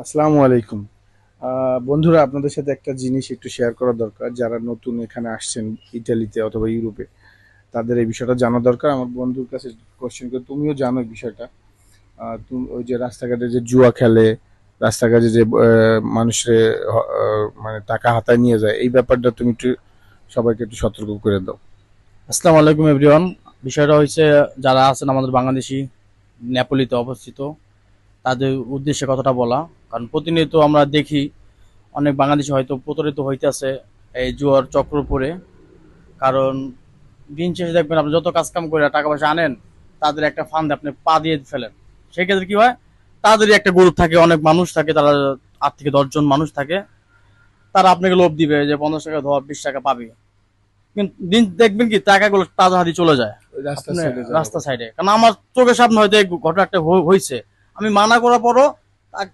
আসসালামু আলাইকুম। বন্ধুরা, আপনাদের সাথে একটা জিনিস একটু শেয়ার করা দরকার। যারা নতুন এখানে আসছেন ইতালিতে অথবা ইউরোপে, তাদের এই বিষয়টা জানা দরকার। আমার বন্ধুর কাছে কোশ্চেন করে, তুমিও জানো এই বিষয়টা। তুমি ওই যে রাস্তাঘাটে যে জুয়া খেলে, রাস্তাঘাটে যে মানুষের মানে টাকা হাতায় নিয়ে যায়, এই ব্যাপারটা তুমি একটু সবাইকে একটু সতর্ক করে দাও। আসসালামু আলাইকুম এভরিওয়ান। বিষয়টা হচ্ছে, যারা আছেন আমাদের বাংলাদেশি নেপোলিতে অবস্থিত, তাদের উদ্দেশ্যে কথাটা বলা। কারণ প্রতিনিয়ত আমরা দেখি অনেক বাংলাদেশি হয়তো প্রতারিত হইতেছে এই জুয়ার চক্র পরে। কারণ দিন শেষে দেখবেন, আপনি যত কাজ কাম করে টাকা পয়সা আনেন, তাদের একটা ফান্ডে আপনি পা দিয়ে ফেলেন। সেই ক্ষেত্রে কি হয়, তাদেরই একটা গ্রুপ থাকে, অনেক মানুষ থাকে, তারা 8 থেকে 10 জন মানুষ থাকে। তারা আপনাকে লোভ দিবে যে 50 টাকা ধর, 20 টাকা পাবি। কিন্তু দিন দেখবেন কি টাকাগুলো তাজা হাতি চলে যায় ওই রাস্তার আপনি সাইডে যাওয়ার রাস্তা কথা। সাইডে। কারণ আমার চোখের সামনে হয়তো এই ঘটনা একটা হয়েছে। আমি মানা করার পরও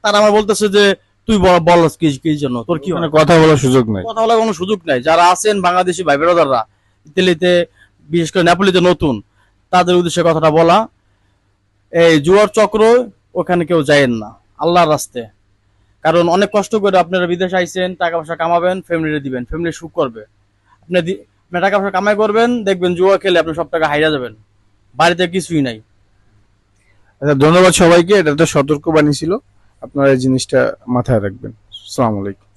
তারা আমার বলতেছে যে তুই বলস কি কি জন্য, তোর কি ওখানে হয়? কথা বলার সুযোগ নাই। কথা বলার কোনো সুযোগ নাই। যারা আছেন বাংলাদেশি ভাই ব্রাদাররা ইতালিতে, বিশেষ করে নেপোলিতে নতুন, তাদের উদ্দেশ্যে কথাটা বলা, এই জুয়ার চক্র ওখানে কেউ যায়েন না, আল্লাহর রাস্তে। কারণ অনেক কষ্ট করে আপনারা বিদেশে আইছেন, টাকা পয়সা কামাবেন, ফ্যামিলি দিবেন, ফ্যামিলি সুখ করবে। আপনি আপনি টাকা পয়সা কামাই করবেন, দেখবেন জুয়া খেলে আপনি সব টাকা হাইরা যাবেন, বাড়িতে কিছুই নাই। আচ্ছা, ধন্যবাদ সবাইকে। এটা একটা সতর্ক বাণী ছিল। আপনারা এই জিনিসটা মাথায় রাখবেন। আসসালামু আলাইকুম।